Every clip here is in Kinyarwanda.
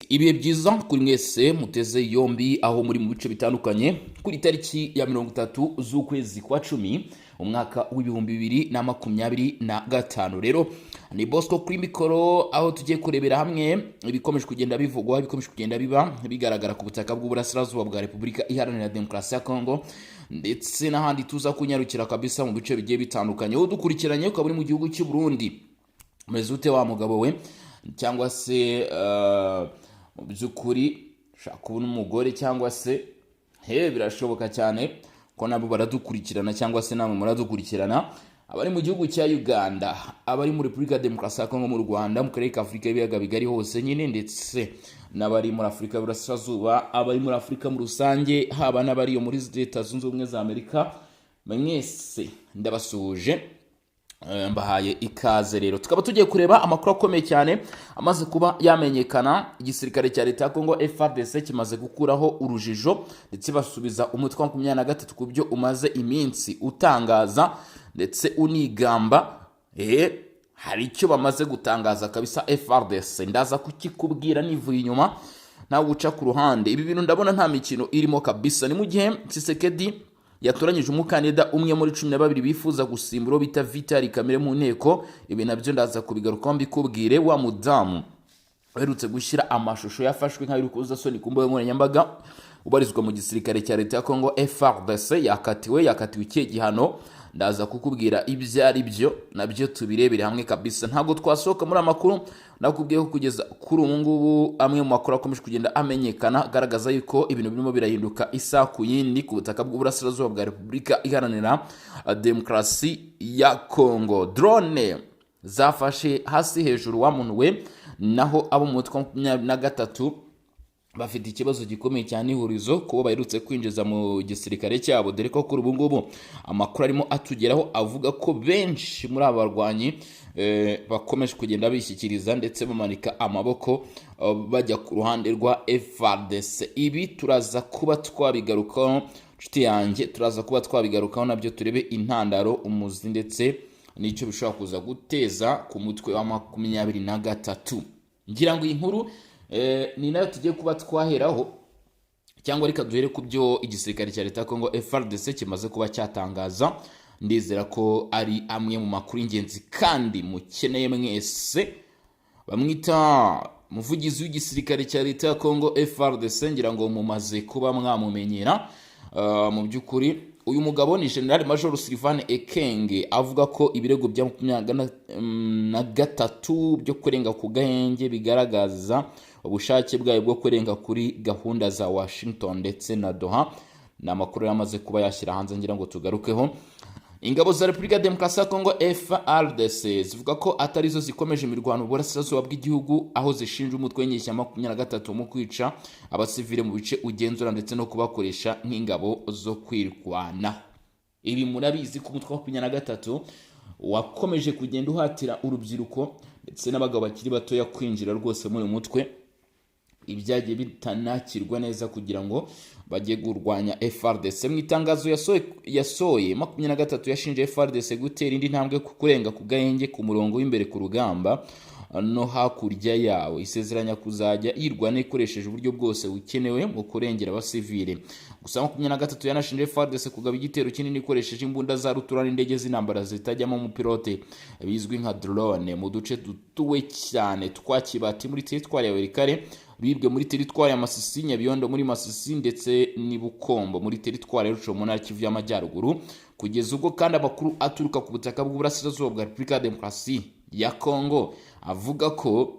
Ibihe byiza kuri mwese muteze yombi aho muri mu bice bitandukanye kuri tariki ya 30 z'ukwezi kwa 10 umwaka w'ibihumbi 2025. Rero ni Bosco kuri mikoro aho tugiye kurebera hamwe ibikomeje kugenda bivugwa, ibikomeje kugenda bigaragara ku butaka bw'uburasirazuba bwa Repubulika Iharanira Demokarasi ya Kongo, ndetse n'ahandi tuza kunyarukira kabisa mu bice bigiye bitandukanye. Udukurikiranye ukaba uri mu gihugu cy'u Burundi, meze ute wa mugabo we? Cyangwa se mu by'ukuri shaka kubona umugore, cyangwa se birashoboka cyane ko nabo baradukurikirana, cyangwa se namwe muradukurikirana. Abari mu gihugu cya Uganda, abari muri Repubulika Demokarasi ya Kongo, mu Rwanda, mu karere ka Afurika y'ibiyaga bigari hose nyine, ndetse n'abari muri Afurika y'Uburasirazuba, abari muri Afurika muri rusange, haba n'abari muri Leta Zunze Ubumwe za Amerika, mwese ndabasuhuje, mbahaye ikaze. Rero tukaba tugiye kureba amakuru akomeye cyane amaze kuba yamenyekana. Igisirikare cya leta ya Kongo FARDC kimaze gukuraho urujijo ndetse basubiza umutwe wa 23 ku byo umaze iminsi utangaza ndetse unigamba. Hari icyo bamaze gutangaza kabisa FARDC, ndaza kukikubwira nivuye inyuma nawe uca ku ruhande. Ibi bintu ndabona nta mikino irimo kabisa. Ni mu gihe Tshisekedi yatoranyije umukandida umwe muri 12 bifuza gusimbura bita Vital Kamerhe mu nteko. Ibi nabyo ndaza kubigarukaho mbikubwire. Wa mudamu uherutse gushyira amashusho yafashwe nk'abirukuza soni ku mbuga nkoranyambaga, ubarizwa mu gisirikare cya leta ya Kongo FARDC, yakatiwe ikihe gihano, ndaza kukubwira ibyo ari byo, nabyo tubirebere hamwe kabisa. Ntabwo twasohoka muri amakuru, nakubwiye ko kugeza kuri ubu ngubu amwe mu makuru akomeje kugenda amenyekana agaragaza yuko ibintu birimo birahinduka isa ku yindi ku butaka bw'uburasirazuba bwa Repubulika Iharanira Demokarasi ya Kongo. Drone zafashe hasi hejuru wa muntu we, naho abo mu mutwe wa 23 bafite ikibazo gikomeye cyane ihurizo kubo baherutse kwinjiza mu gisirikare cyabo, dore ko kuri ubu ngubu amakuru arimo atugeraho avuga ko benshi muri aba barwanyi bakomeje kugenda bishyikiriza ndetse bamanika amaboko bajya ku ruhande rwa FARDC. Ibi turaza kuba twabigarukaho nshuti yanjye, turaza kuba twabigarukaho nabyo turebe intandaro, umuzi ndetse n'icyo bishobora kuza guteza ku mutwe wa 23. Ngira ngo iyi nkuru ni nayo tugiye kuba twaheraho, cyangwa reka duhere ku byo igisirikare cya leta ya Kongo FARDC kimaze kuba cyatangaza. Ndizera ko ari amwe mu makuru ingenzi kandi mukeneye mwese. Bamwita umuvugizi w'igisirikare cya leta ya Kongo FARDC, ngira ngo mumaze kuba mwamumenyera. Mu by'ukuri uyu mugabo ni General Major Sylvain Ekenge, avuga ko ibirego bya 23 byo kurenga ku gahenge bigaragaza ubushake bwayo bwo kurenga kuri gahunda za Washington ndetse na Doha. Na amakuru yamaze kuba yashyira hanze, ngira ngo tugarukeho. Ingabo za Repubulika Demokarasi ya Kongo FARDC zivuga ko atari zo zikomeje imirwano mu burasirazuba bw'igihugu, aho zishinja umutwe w'inyeshyamba 23 mu kwica abasivile mu bice ugenzura ndetse no kubakoresha nk'ingabo zo kwirwana. Ibi murabizi ko umutwe wa 23 wakomeje kugenda uhatira urubyiruko ndetse n'abagabo bakiri batoya kwinjira rwose muri mutwe, ibyagiye bitanakirwa neza kugira ngo bajye kurwanya FARDC. Mu itangazo yasohoye 23 yashinje FARDC gutera indi ntambwe ku kurenga ku gahenge ku murongo w'imbere ku rugamba no hakurya yawo, isezeranya kuzajya yirwana ikoresheje uburyo bwose bukenewe mu kurengera abasivile. Gusa 23 yanashinje FARDC kugaba igitero kinini ikoresheje imbunda za rutura n'indege z'intambara zitajyamo umupilote bizwi nka drone mu duce dutuwe cyane twa Kibati muri teritwari ya Werikare, bibwe muri teritwari ya Masisi, Nyabiyondo muri Masisi ndetse ni Bukombo muri teritwari ya Ruco mu ntara Kivu y'Amajyaruguru. Kugeza ubwo kandi amakuru aturuka ku butaka bw'uburasirazuba bwa Repubulika Demokarasi ya Kongo avuga ko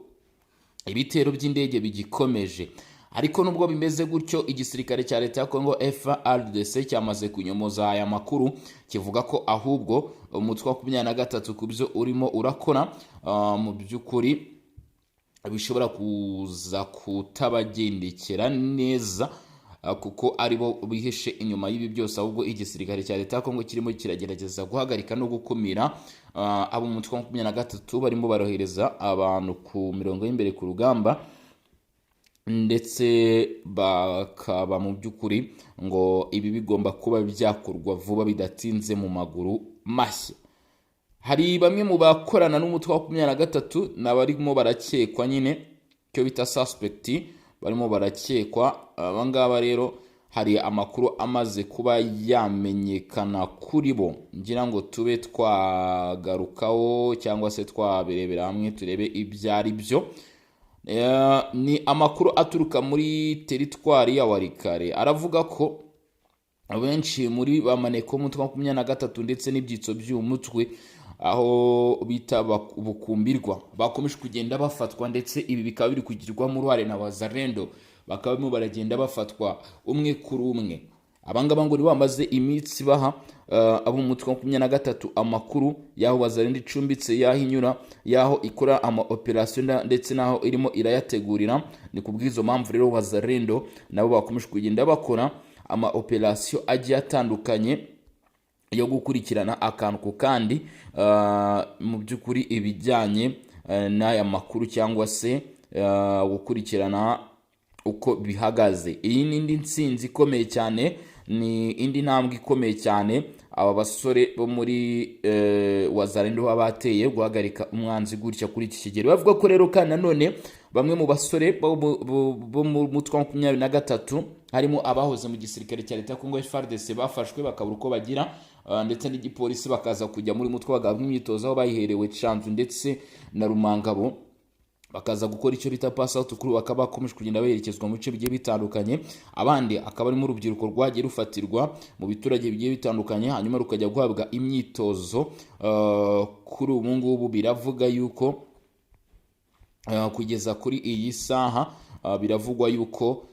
ibitero by'indege bigikomeje. Ariko nubwo bimeze gutyo, igisirikare cya leta ya Kongo FARDC cyamaze kunyomoza aya makuru, kivuga ko ahubwo umutwe wa 23 ku byo urimo urakora mu by'ukuri bishobora kuza kutabagendekera neza, kuko aribo bihishe inyuma y'ibi byose. Ahubwo igisirikare cya leta ya Kongo kirimo kiragerageza guhagarika no gukumira abo mu mutwe wa 23 barimo barohereza abantu ku mirongo y'imbere ku rugamba, ndetse bakaba mu by'ukuri ngo ibi bigomba kuba byakorwa vuba bidatinze mu maguru mashya. Hari bamwe mu bakorana n'umutwe wa 23 n'abarimo barakekwa nyine icyo bita suspect, barimo barakekwa. Abangaba rero hari amakuru amaze kuba yamenyekana kuri bo, ngira ngo tube twagarukaho cyangwa se twabirebera hamwe turebe ibyari byo. Ni amakuru aturuka muri teritwari ya Warikare, aravuga ko abenshi muri bamaneko umutwe wa 23 ndetse n'ibyitso by'umutwe aho bita bukumbirwa bakomeje kugenda bafatwa, ndetse ibi bikaba biri kugirwamo uruhare na Wazalendo, bakaba barimo baragenda bafatwa umwe kuri umwe. Abangaba ngo bamaze imitsi baha abo umutwe wa 23 amakuru yaho Wazalendo icumbitse, yaho inyura, yaho ikora ama operation ndetse naho irimo irayategurira. Ni kubwizo mpamvu rero Wazalendo nabo bakomeje kugenda bakora ama operation agiye atandukanye yo gukurikirana akantu ku kandi mu by'ukuri ibijyanye n'aya makuru cyangwa se gukurikirana uko bihagaze. Iyi ni indi ntsinzi ikomeye cyane, ni indi ntambwe ikomeye cyane aba basore bo muri Wazalendo babateye guhagarika umwanzi gutya kuri iki kigero. Bavuga ko rero kandi nanone bamwe mu basore bo mu mutwe wa 23 harimo abahoze mu gisirikare cya leta ya Kongo FARDC bafashwe bakabura uko bagira, ndetse n'igipolisi bakaza kujya muri mutwe bagabwa imyitozo aho bayiherewe Canzu ndetse na Rumangabo, bakaza gukora icyo bita pass out kuri bakaba bakomeje kugenda berekezwa mu bice bigiye bitandukanye. Abandi akaba ari mu rubyiruko rwagiye rufatirwa mu biturage bigiye bitandukanye, hanyuma rukajya guhabwa imyitozo. Kuri ubu ngubu biravuga yuko kugeza kuri iyi saha biravugwa yuko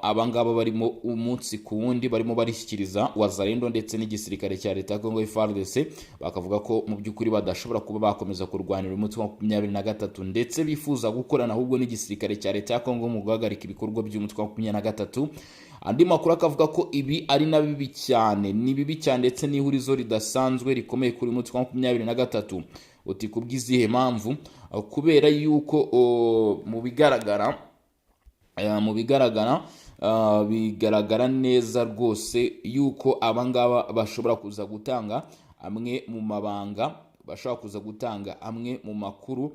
abangaba barimo umunsi ku wundi barimo barishyikiriza Wazalendo ndetse n'igisirikare cya leta ya Kongo FARDC, bakavuga ko mu by'ukuri badashobora kuba bakomeza kurwanira umutwe wa 23 ndetse bifuza gukorana ahubwo n'igisirikare cya leta ya Kongo mu guhagarika ibikorwa by'umutwe wa 23. Andi makuru akavuga ko ibi ari na bibi cyane, ni bibi cyane ndetse n'ihurizo ridasanzwe rikomeye kuri umutwe wa 23. Uti kubw'izihe mpamvu? Kubera yuko bigaragara neza rwose yuko abangaba bashobora kuza gutanga amwe mu mabanga, bashobora kuza gutanga amwe mu makuru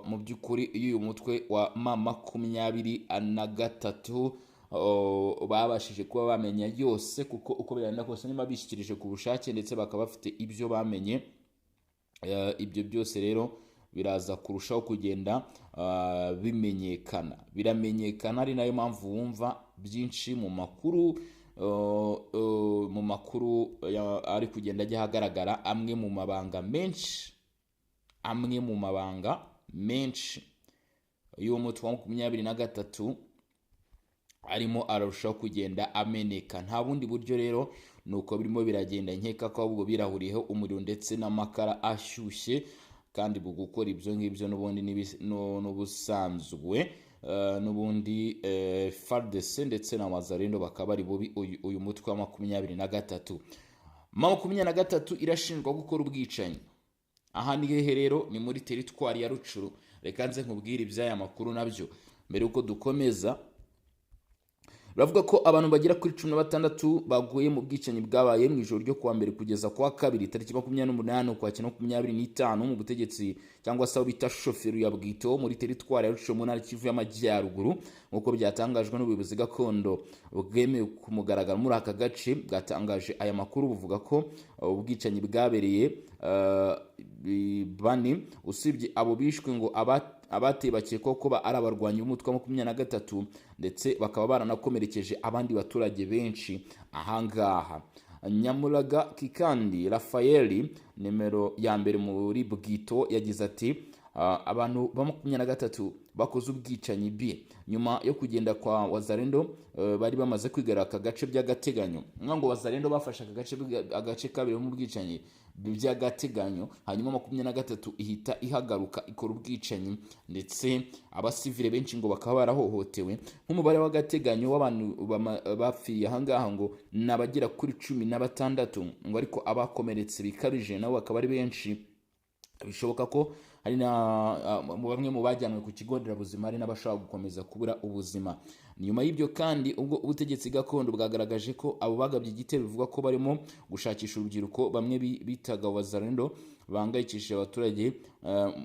mu by'ukuri y'uyu mutwe wa M23 babashije kuba bamenya yose, kuko uko biranda kose niba bishyikirije ku bushake ndetse bakaba bafite ibyo bamenye. Ibyo byose rero biraza kurushaho kugenda biramenyekana, ari nayo mpamvu wumva byinshi mu makuru ari kugenda ajya hagaragara amwe mu mabanga menshi y'uwo mutwe wa 23 arimo ararushaho kugenda ameneka. Nta bundi buryo rero nuko birimo biragenda, nkeka ko ahubwo birahuriyeho umuriro ndetse n'amakara ashyushye, kandi bugukora ibyo ngibyo n'ubundi n'ubusanzwe n'ubundi FARDC ndetse na Wazalendo bakaba ari bubi uyu mutwe wa 23. 23 irashinjwa gukora ubwicanyi. Aha ni hehe rero? Ni muri teritwari ya Rucuru. Reka nze nkubwire iby'aya makuru nabyo mbere uko dukomeza. Baravuga ko abantu bagera kuri 16 baguye mu bwicanyi bwabaye mu ijoro ryo kuwa mbere kugeza kuwa kabiri tariki 28 ukwakira 25 mu butegetsi cyangwa se bita shoferi ya Bwito muri teritwari ya Rucuru mu ntara Kivu y'Amajyaruguru, nk'uko byatangajwe n'ubuyobozi gakondo bwemewe ku mugaragaro muri aka gace. Bwatangaje aya makuru buvuga ko ubwicanyi bwabereye bane, usibye abo bishwe ngo abateye bakekwa ko ari abarwanyi b'umutwe wa 23 ndetse bakaba baranakomerekeje abandi baturage benshi ahangaha. Nyamuraga Kikandi Rafaeli nimero ya mbere muri Bwito yagize ati abantu ba 23 bakoze ubwicanyi nyuma yo kugenda kwa Wazalendo bari bamaze kwigaraka gace by'agateganyo. Ngo Wazalendo bafashe agace kabiri mu bwicanyi by'agateganyo, hanyuma 23 ihita ihagaruka ikora ubwicanyi, ndetse abasivile benshi ngo bakaba barahohotewe. Nk'umubare w'agateganyo w'abantu bapfiye ahangaha ngo nabagera kuri 16, ngo ariko abakomeretse bikabije nabo bakaba ari benshi. Bishoboka ko hari na bamwe mu bajyanwe ku kigo nderabuzima ari n'abashaka gukomeza kubura ubuzima. Nyuma y'ibyo kandi ubwo ubutegetsi gakondo bwagaragaje ko abo bagabye igitero bivuga ko barimo gushakisha urubyiruko bamwe bitaga Wazalendo bangayikishije abaturage,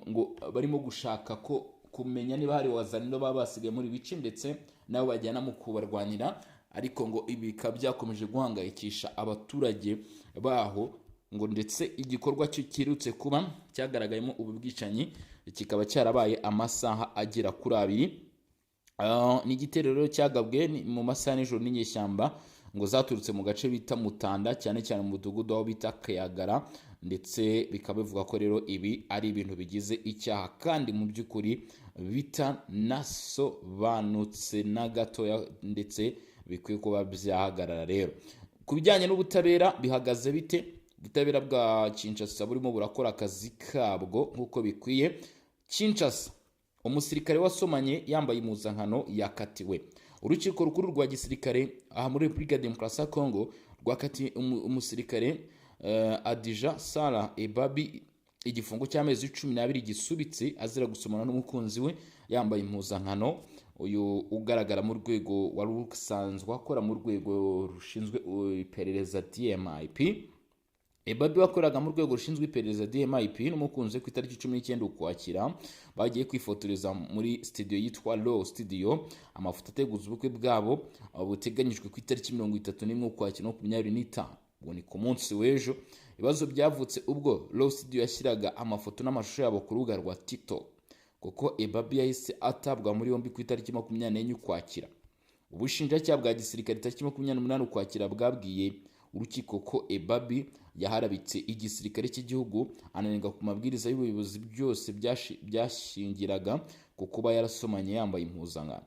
ngo barimo gushaka ko kumenya niba hari wazalendo baba basigaye muri bice ndetse nabo bajyana mu kubarwanira, ariko ngo ibi bikaba byakomeje guhangayikisha abaturage baho, ngo ndetse igikorwa cyo kirutse kuba cyagaragayemo ubu bwicanyi kikaba cyarabaye amasaha agera kuri 2. Ni igiterero cyagabwe mu masaha n'ijoro n'inyeshyamba ngo zaturutse mu gace bita Mutanda, cyane cyane mu mudugudu aho bita Kayagara, ndetse bikaba bivuga ko rero ibi ari ibintu bigize icyaha kandi mu by'ukuri bitanasobanutse na gatoya, ndetse bikwiye kuba byahagarara. Rero ku bijyanye n'ubutabera bihagaze bite? Ubutabera bwa Kinshasa burimo burakora akazi kabwo nk'uko bikwiye. Kinshasa, umusirikare wasomanye yambaye impuzankano yakatiwe. Urukiko rukuru rwa gisirikare aha muri Repubulika ya Demokarasi ya Kongo rwakatiye umusirikare Adija Sara Ebabi igifungo cy'amezi 12 gisubitse azira gusomana n'umukunzi we yambaye impuzankano. Uyu ugaragara mu rwego wari usanzwe akora mu rwego rushinzwe iperereza DMIP. Ebabi wakoraga mu rwego rushinzwe iperereza DMIP n'umukunzi ku itariki 19 Ukwakira bagiye kwifotoreza muri studio yitwa Law Studio. Amafoto ateguza ubukwe bwabo buteganyijwe ku itariki 31 Ukwakira 2025. Ubwo ni ku munsi w'ejo. Ibibazo byavutse ubwo Law Studio yashyiraga amafoto n'amashusho yabo ku rubuga rwa TikTok, kuko Ebabi yahise atabwa muri yombi ku itariki 24 Ukwakira. Ubushinjacyaha bwa gisirikare itariki 28 Ukwakira bwabwiye urukiko ko Ebabi yaharabitse igisirikare cy'igihugu, ananenga ku mabwiriza y'ubuyobozi byose byashingiraga ku kuba yarasomanye yambaye impuzankano.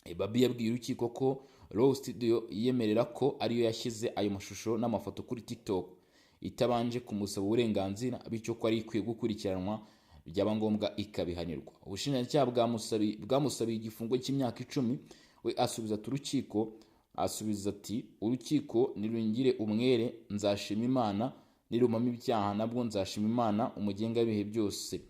Ebabi yabwiye urukiko ko Law Studio yemerera ko ariyo yashyize ayo mashusho n'amafoto kuri TikTok itabanje kumusaba uburenganzira, bityo ko ari ikwiye gukurikiranwa, byaba ngombwa ikabihanirwa. Ubushinjacyaha bwamusabiye igifungo cy'imyaka 10. We asubiza ati urukiko nirungire umwere, nzashima Imana, nirumamo ibyaha nabwo nzashima Imana umugenga w'ibihe byose.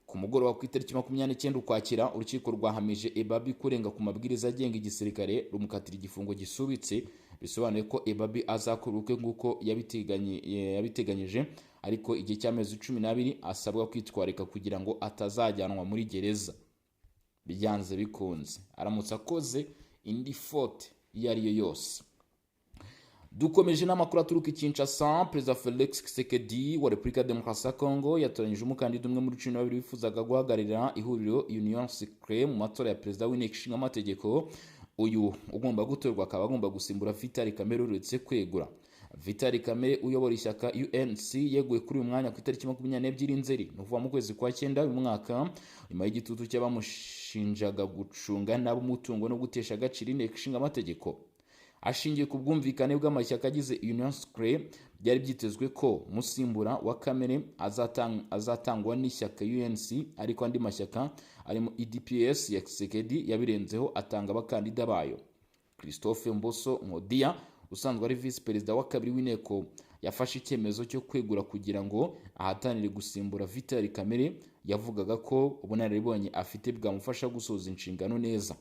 Ku mugoroba ku itariki 29 Ukwakira urukiko rwahamije Ebabi kurenga ku mabwiriza agenga igisirikare, rumukatira igifungo gisubitse. Bisobanuye ko Ebabi azakora ubukwe nk'uko yabiteganyije, ariko igihe cy'amezi 12 asabwa kwitwarika kugira ngo atazajyanwa muri gereza. Byanze bikunze aramutse akoze indi faute iyo ari yo yose. Dukomeje n'amakuru aturuka Kinshasa. Perezida Felix Tshisekedi wa Repubulika ya Demokarasi ya Kongo yatoranyije umukandida umwe muri 12 wifuzaga guhagararira ihuriro Union Sacrée mu matora ya perezida w'inteko ishinga amategeko. Uyu ugomba gutorwa akaba agomba gusimbura Vital Kamerhe uretse kwegura. Vital Kamerhe uyobora ishyaka UNC yeguye kuri uyu mwanya ku itariki 22 Nzeri nuvuga mu kwezi kwa 9 uyu mwaka, nyuma y'igitutu cy'abamushinjaga gucunga nabo umutungo no gutesha agaciro inteko ishinga amategeko. Ashingiye ku bwumvikane bw'amashyaka agize Union Sacrée, byari byitezwe ko musimbura wa Kamerhe azatangwa n'ishyaka UNC, ariko andi mashyaka arimo UDPS ya Tshisekedi yabirenzeho atanga abakandida bayo. Christophe Mboso Ngodia usanzwe ari vice perezida wa kabiri w'inteko yafashe icyemezo cyo kwegura kugira ngo ahatanire gusimbura Vital Kamerhe. Yavugaga ko ubunararibonye afite bwamufasha gusoza inshingano neza.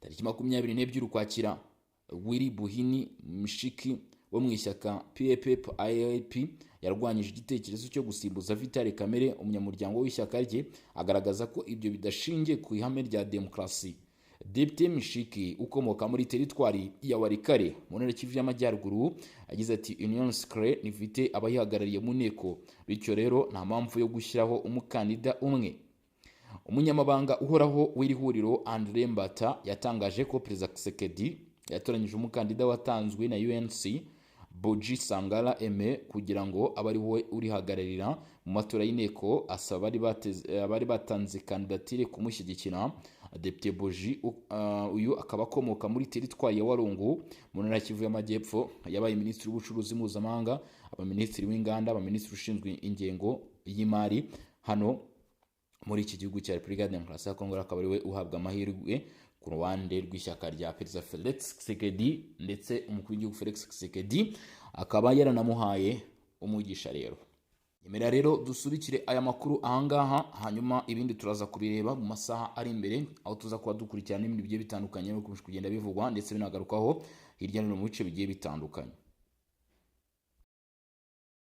Tariki 22 Ukwakira Willy Buhini Mshiki wo mu ishyaka PAP yarwanyije igitekerezo cyo gusimbuza Vital Kamerhe, umunyamuryango w'ishyaka rye, agaragaza ko ibyo bidashingiye ku ihame rya demokrasi. Depite Mshiki ukomoka muri teritwari ya Warikare mu ntara y'Kivu y'Amajyaruguru yagize ati Union Sacrée nifite abayihagarariye mu nteko, bityo rero nta mpamvu yo gushyiraho umukandida umwe. Umunyamabanga uhoraho w'iri huriro André Mbata yatangaje ko Perezida Tshisekedi yatoranyije umukandida watanzwe na UNC Boji Sangala Aime kugira ngo abari we urihagararira mu matora y'inteko. Asaba abari batanze kandidatire kumushyigikira. Depite Boji uyu akaba akomoka muri teritwari ya Walungu mu ntara y'Kivu y'Amajyepfo, yabaye minisitiri w'ubucuruzi mpuzamahanga, abaminisitiri w'inganda, abaminisitiri ushinzwe ingengo y'imari hano muri iki gihugu cya Repubulika ya Demokarasi ya Kongo. Akaba ari we uhabwa amahirwe ku ruhande rw'ishyaka rya Perezida Felix Tshisekedi, ndetse umukuru w'igihugu Felix Tshisekedi akaba yaranamuhaye umugisha. Rero nyemera rero dusubikire aya makuru ahangaha, hanyuma ibindi turaza kubireba mu masaha ari imbere, aho tuza kuba dukurikirana n'ibindi bigiye bitandukanye no kugenda bivugwa ndetse binagarukaho hirya no hino mu bice bigiye bitandukanye.